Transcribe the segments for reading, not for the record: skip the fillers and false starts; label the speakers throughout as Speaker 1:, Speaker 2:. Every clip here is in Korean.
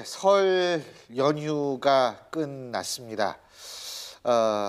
Speaker 1: 설 연휴가 끝났습니다.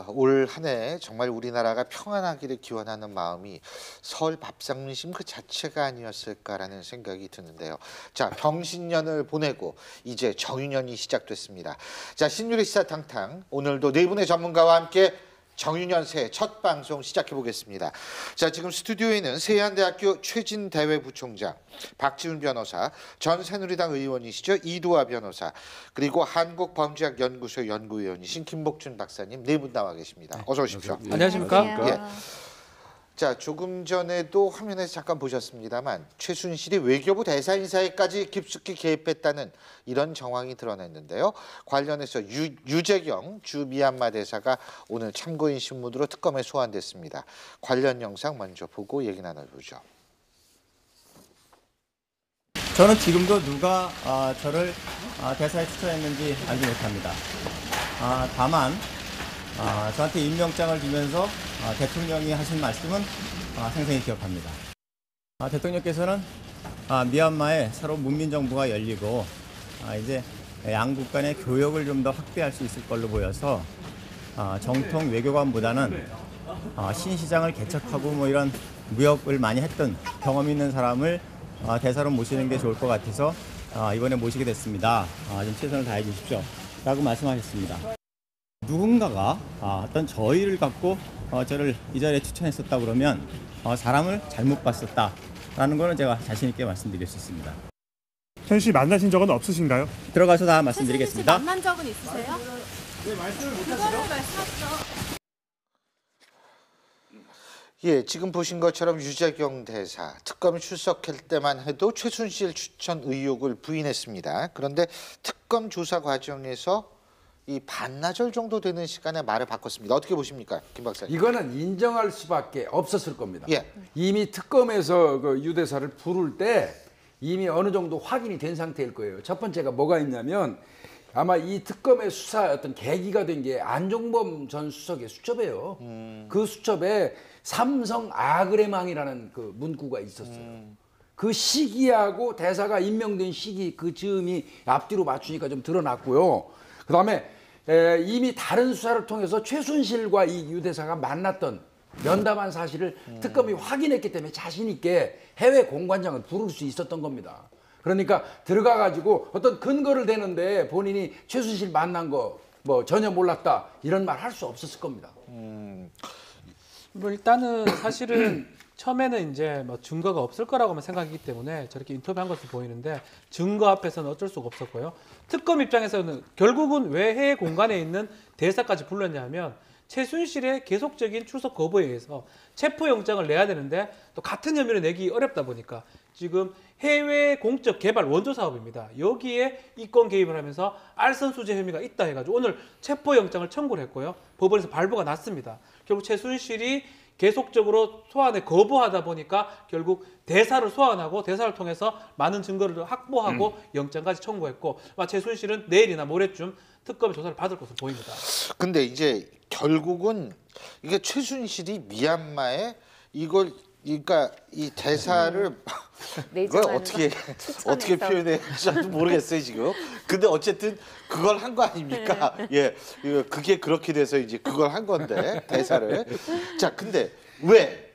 Speaker 1: 올 한 해 정말 우리나라가 평안하기를 기원하는 마음이 설 밥상심 그 자체가 아니었을까라는 생각이 드는데요. 자, 병신년을 보내고 이제 정유년이 시작됐습니다. 자, 신유리 시사탕탕 오늘도 네 분의 전문가와 함께 정유년 새해 첫 방송 시작해 보겠습니다. 자, 지금 스튜디오에는 세안대학교 최진대회 부총장, 박지훈 변호사, 전 새누리당 의원이시죠 이두화 변호사, 그리고 한국범죄학연구소 연구위원이신 김복준 박사님 네 분 나와 계십니다. 어서 오십시오.
Speaker 2: 안녕하십니까?
Speaker 1: 예. 자, 조금 전에도 화면에서 잠깐 보셨습니다만 최순실이 외교부 대사 인사에까지 깊숙이 개입했다는 이런 정황이 드러냈는데요. 관련해서 유재경 주 미얀마 대사가 오늘 참고인 신문으로 특검에 소환됐습니다. 관련 영상 먼저 보고 얘기 나눠보죠.
Speaker 3: 저는 지금도 누가 저를 대사에 추천했는지 알지 못합니다. 다만 저한테 임명장을 주면서 대통령이 하신 말씀은 생생히 기억합니다. 대통령께서는 미얀마에 새로운 문민정부가 열리고 이제 양국 간의 교역을 좀 더 확대할 수 있을 걸로 보여서 정통 외교관보다는 신시장을 개척하고 뭐 이런 무역을 많이 했던 경험 있는 사람을 대사로 모시는 게 좋을 것 같아서 이번에 모시게 됐습니다. 좀 최선을 다해 주십시오. 라고 말씀하셨습니다. 누군가가 어떤 저희를 갖고 저를 이 자리에 추천했었다 그러면 사람을 잘못 봤었다라는 거는 제가 자신 있게 말씀드릴 수 있습니다.
Speaker 2: 최순실 씨 만나신 적은 없으신가요?
Speaker 3: 들어가서 다 말씀드리겠습니다.
Speaker 4: 최순실 씨 만난 적은 있으세요?
Speaker 3: 네, 말씀을 못
Speaker 4: 그거를 말씀하시죠.
Speaker 1: 예, 지금 보신 것처럼 유재경 대사 특검 출석할 때만 해도 최순실 추천 의혹을 부인했습니다. 그런데 특검 조사 과정에서 이 반나절 정도 되는 시간에 말을 바꿨습니다. 어떻게 보십니까, 김 박사님?
Speaker 5: 이거는 인정할 수밖에 없었을 겁니다.
Speaker 1: 예.
Speaker 5: 이미 특검에서 그 유 대사를 부를 때 이미 어느 정도 확인이 된 상태일 거예요. 첫 번째가 뭐가 있냐면 아마 이 특검의 수사 어떤 계기가 된 게 안종범 전 수석의 수첩이에요. 그 수첩에 삼성 아그레망이라는 그 문구가 있었어요. 그 시기하고 대사가 임명된 시기 그 즈음이 앞뒤로 맞추니까 좀 드러났고요. 그다음에 이미 다른 수사를 통해서 최순실과 이 유 대사가 만났던 면담한 사실을 특검이 확인했기 때문에 자신 있게 해외 공관장을 부를 수 있었던 겁니다. 그러니까 들어가 가지고 어떤 근거를 대는데 본인이 최순실 만난 거 뭐 전혀 몰랐다 이런 말 할 수 없었을 겁니다.
Speaker 6: 뭐 일단은 사실은 처음에는 이제 뭐 증거가 없을 거라고만 생각했기 때문에 저렇게 인터뷰한 것으로 보이는데 증거 앞에서는 어쩔 수가 없었고요. 특검 입장에서는 결국은 왜 해외 공간에 있는 대사까지 불렀냐 하면 최순실의 계속적인 출석 거부에 의해서 체포영장을 내야 되는데 또 같은 혐의를 내기 어렵다 보니까 지금 해외 공적 개발 원조 사업입니다. 여기에 이권 개입을 하면서 알선 수재 혐의가 있다 해가지고 오늘 체포영장을 청구를 했고요. 법원에서 발부가 났습니다. 결국 최순실이 계속적으로 소환에 거부하다 보니까 결국 대사를 소환하고 대사를 통해서 많은 증거를 확보하고 영장까지 청구했고 최순실은 내일이나 모레쯤 특검의 조사를 받을 것으로 보입니다.
Speaker 1: 근데 이제 결국은 이게 최순실이 미얀마에 이걸 그러니까 이 대사를 이걸 어떻게 표현해야 할지 모르겠어요 지금. 근데 어쨌든 그걸 한 거 아닙니까? 예, 그게 그렇게 돼서 이제 그걸 한 건데 대사를. 자, 근데 왜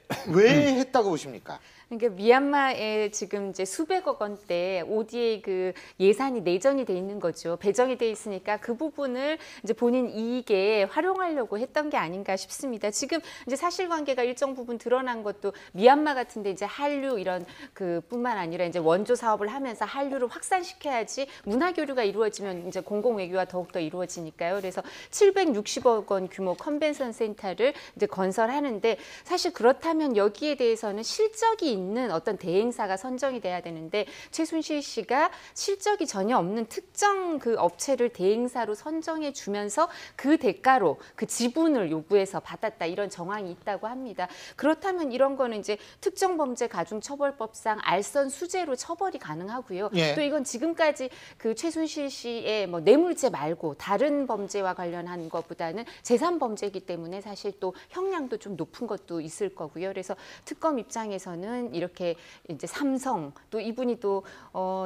Speaker 1: 했다고 보십니까?
Speaker 4: 그러니까 미얀마에 지금 이제 수백억 원대 ODA 그 예산이 내전이 돼 있는 거죠. 배정이 돼 있으니까 그 부분을 이제 본인 이익에 활용하려고 했던 게 아닌가 싶습니다. 지금 이제 사실관계가 일정 부분 드러난 것도 미얀마 같은데 이제 한류 이런 그 뿐만 아니라 이제 원조 사업을 하면서 한류를 확산시켜야지 문화 교류가 이루어지면 이제 공공 외교가 더욱더 이루어지니까요. 그래서 760억 원 규모 컨벤션 센터를 이제 건설하는데 사실 그렇다면 여기에 대해서는 실적이 있는 어떤 대행사가 선정이 돼야 되는데 최순실 씨가 실적이 전혀 없는 특정 그 업체를 대행사로 선정해 주면서 그 대가로 그 지분을 요구해서 받았다 이런 정황이 있다고 합니다. 그렇다면 이런 거는 이제 특정범죄가중처벌법상 알선 수재로 처벌이 가능하고요.
Speaker 1: 예.
Speaker 4: 또 이건 지금까지 그 최순실 씨의 뭐 뇌물죄 말고 다른 범죄와 관련한 것보다는 재산범죄이기 때문에 사실 또 형량도 좀 높은 것도 있을 거고요. 그래서 특검 입장에서는 이분은 이렇게 이제 삼성 또 이분이 또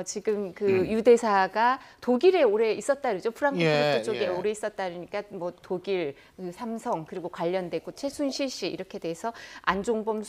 Speaker 4: 지금 그 유대사가 독일에 오래 있었다 그러죠. 프랑크푸르트 쪽에 오래 있었다 그러니까 뭐 독일, 그 삼성 그리고 관련되고 최순실 씨 이렇게 돼서 안종범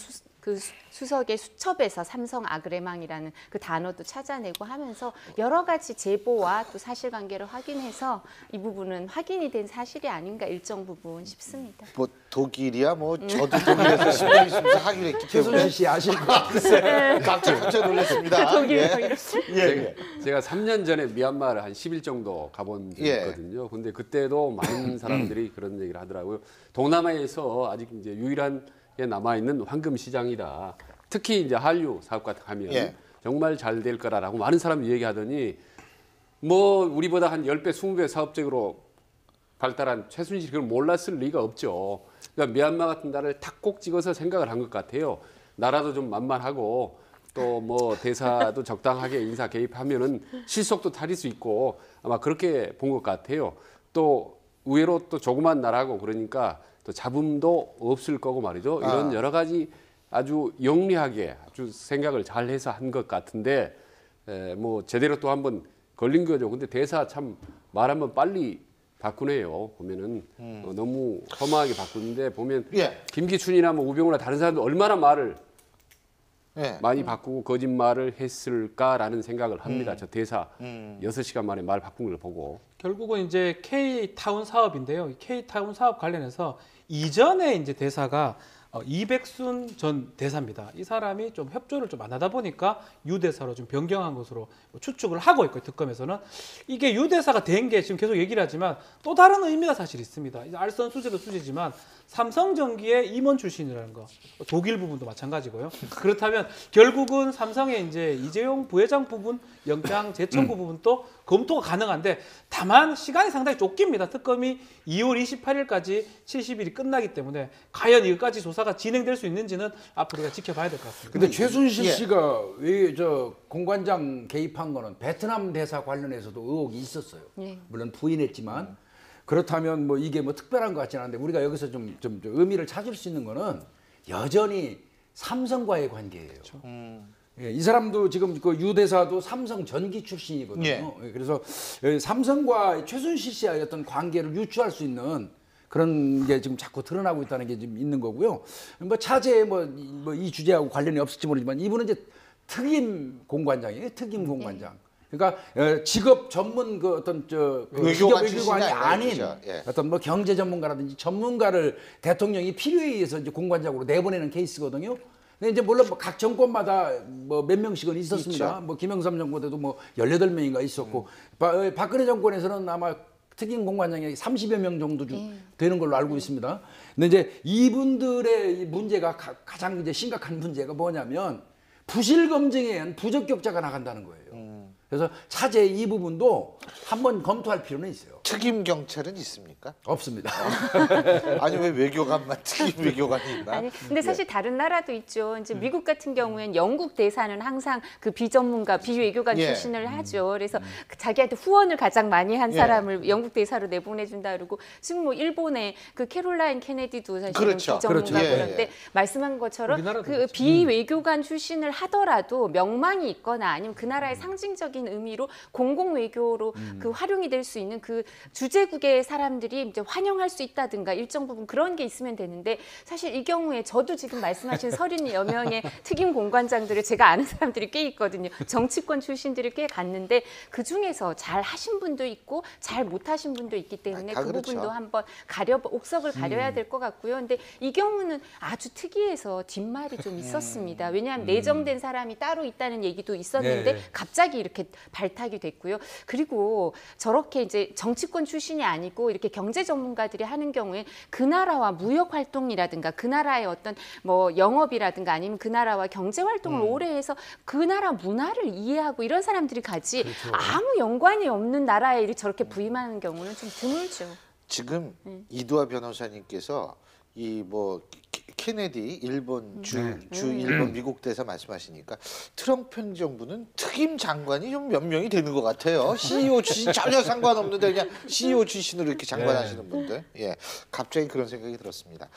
Speaker 4: 수석의 수첩에서 삼성 아그레망이라는 그 단어도 찾아내고 하면서 여러 가지 제보와 또 사실관계를 확인해서 이 부분은 확인이 된 사실이 아닌가 일정 부분 싶습니다.
Speaker 1: 뭐 독일이야 뭐 저도 독일에서 10년 있으면서 하기로 했기 때문에
Speaker 5: 최순실 씨 아실 것 같아요.
Speaker 1: 깜짝 놀랐습니다.
Speaker 4: 독일
Speaker 7: 제가 3년 전에 미얀마를 한 10일 정도 가본 적이 있거든요. 근데 그때도 많은 사람들이 그런 얘기를 하더라고요. 동남아에서 아직 이제 유일한 남아있는 황금 시장이다. 특히 이제 한류 사업 같은 거 하면 정말 잘 될 거라고 많은 사람들이 얘기하더니 뭐 우리보다 한 10배, 20배 사업적으로 발달한 최순실이 그걸 몰랐을 리가 없죠. 그러니까 미얀마 같은 나라를 탁 꼭 찍어서 생각을 한 것 같아요. 나라도 좀 만만하고 또 뭐 대사도 적당하게 인사 개입하면은 실속도 타릴 수 있고 아마 그렇게 본 것 같아요. 또 의외로 또 조그만 나라고 그러니까 또 잡음도 없을 거고 말이죠. 이런 여러 가지 아주 영리하게 아주 생각을 잘 해서 한 것 같은데 뭐 제대로 또 한번 걸린 거죠. 근데 대사 참 말 한번 빨리 바꾸네요. 보면은 너무 험하게 바꾸는데 보면 김기춘이나 뭐 우병우나 다른 사람들 얼마나 말을 많이 바꾸고 거짓말을 했을까라는 생각을 합니다. 저 대사 6시간 만에 말 바꾼 걸 보고.
Speaker 6: 결국은 이제 K타운 사업인데요. K타운 사업 관련해서 이전에 이제 대사가 이백순 전 대사입니다. 이 사람이 좀 협조를 좀 안 하다 보니까 유 대사로 좀 변경한 것으로 추측을 하고 있고요. 특검에서는 이게 유 대사가 된 게 지금 계속 얘기를 하지만 또 다른 의미가 사실 있습니다. 이제 알선 수재도 수재지만 삼성전기의 임원 출신이라는 거, 독일 부분도 마찬가지고요. 그렇다면 결국은 삼성의 이제 이재용 부회장 부분 영장 재청구 부분도 검토가 가능한데 다만 시간이 상당히 쫓깁니다. 특검이 2월 28일까지 70일이 끝나기 때문에 과연 이것까지 조사가 진행될 수 있는지는 앞으로 우리가 지켜봐야 될 것 같습니다.
Speaker 5: 근데 최순실 씨가 왜 저 공관장 개입한 거는 베트남 대사 관련해서도 의혹이 있었어요. 물론 부인했지만 그렇다면 뭐 이게 뭐 특별한 것 같지는 않은데 우리가 여기서 좀 의미를 찾을 수 있는 거는 여전히 삼성과의 관계예요. 그렇죠. 이 사람도 지금 그 유 대사도 삼성 전기 출신이거든요. 그래서 삼성과 최순실 씨의 어떤 관계를 유추할 수 있는 그런 게 지금 자꾸 드러나고 있다는 게 지금 있는 거고요. 뭐 차제에 뭐 이 주제하고 관련이 없을지 모르지만 이분은 이제 특임 공관장이에요. 특임 공관장. 그러니까 직업 전문 그 어떤 외교관이 아닌 어떤 뭐 경제 전문가라든지 전문가를 대통령이 필요에 의해서 이제 공관장으로 내보내는 케이스거든요. 근데 이제 물론 뭐 각 정권마다 뭐 몇 명씩은 있었습니다. 있죠. 뭐 김영삼 정부 때도 뭐 18명인가 있었고 박근혜 정권에서는 아마 특임 공관장이 30여 명 정도 되는 걸로 알고 있습니다. 근데 이제 이분들의 문제가 가장 이제 심각한 문제가 뭐냐면 부실 검증에 의한 부적격자가 나간다는 거예요. 그래서 차제 이 부분도 한번 검토할 필요는 있어요.
Speaker 1: 특임 경찰은 있습니까?
Speaker 5: 없습니다.
Speaker 1: 아니 왜 외교관만 특임 외교관이 있나?
Speaker 4: 아니 근데 사실 다른 나라도 있죠. 이제 미국 같은 경우엔 영국 대사는 항상 그 비전문가, 비외교관 출신을 하죠. 그래서 자기한테 후원을 가장 많이 한 사람을 영국 대사로 내보내준다 그러고 지금 뭐 일본의 그 캐롤라인 케네디도 사실은 비전문가 그런데 말씀한 것처럼 그 비외교관 출신을 하더라도 명망이 있거나 아니면 그 나라의 상징적인 의미로 공공 외교로 그 활용이 될 수 있는 그 주재국의 사람들이 이제 환영할 수 있다든가 일정 부분 그런 게 있으면 되는데 사실 이 경우에 저도 지금 말씀하신 30여 명의 특임 공관장들을 제가 아는 사람들이 꽤 있거든요. 정치권 출신들이 꽤 갔는데 그 중에서 잘 하신 분도 있고 잘 못하신 분도 있기 때문에 그 부분도 한번 옥석을 가려야 될 것 같고요. 근데 이 경우는 아주 특이해서 뒷말이 좀 있었습니다. 왜냐하면 내정된 사람이 따로 있다는 얘기도 있었는데 갑자기 이렇게 발탁이 됐고요. 그리고 저렇게 이제 정치권 출신이 아니고 이렇게 경제 전문가들이 하는 경우에 그 나라와 무역 활동이라든가 그 나라의 어떤 뭐 영업이라든가 아니면 그 나라와 경제 활동을 오래 해서 그 나라 문화를 이해하고 이런 사람들이 가지 아무 연관이 없는 나라에 저렇게 부임하는 경우는 좀 드물죠.
Speaker 1: 지금 이두아 변호사님께서 이 뭐 케네디 일본 일본 미국 대사 말씀하시니까 트럼프 행정부는 특임 장관이 좀 몇 명이 되는 것 같아요. CEO 출신 전혀 상관없는데 그냥 CEO 출신으로 이렇게 장관하시는 분들. 갑자기 그런 생각이 들었습니다.